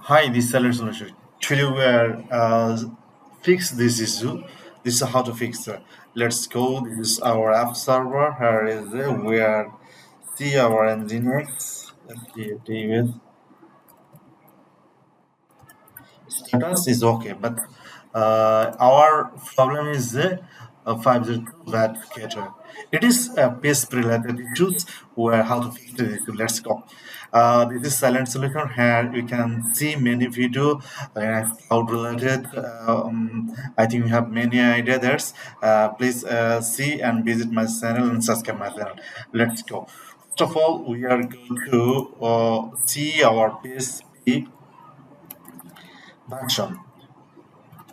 Hi, this is silentsolution. Today we are fix this issue. This is how to fix it. Let's go. This is our app server. Here is we are see our Nginx. Let's see David. Status is okay, but our problem is 502 that scatter. It is paste related issues where how to fix this issue. Let's go. This is silent solution. Here you can see many video cloud related. I think you have many ideas. There's please see and visit my channel and subscribe my channel. Let's go. First of all, we are going to see our PSP version.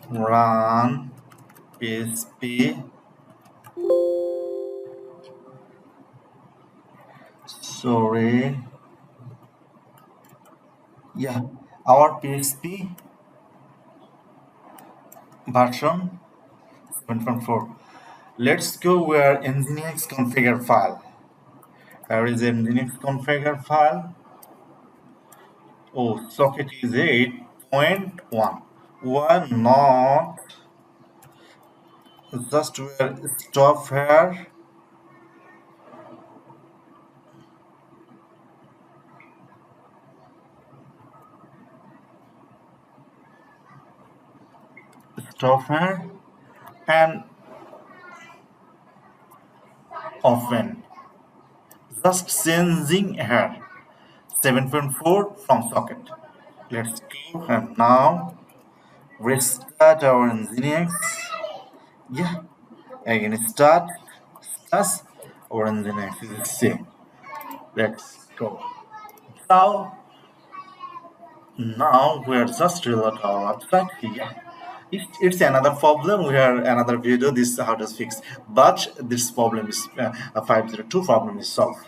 Run PHP. Sorry. Yeah, our PHP version 7.4. Let's go where Nginx configure file. Here is Nginx configure file. Oh, socket is 8.1. Why not just where stop here? Stop here and open. Just changing here. 7.4 from socket. Let's go and now restart our Nginx. Yeah, again start our Nginx is the same. Let's go. Now, now we are just reload our website. Yeah, it's another problem. We have another video. This how to fix, but this problem is 502 problem is solved.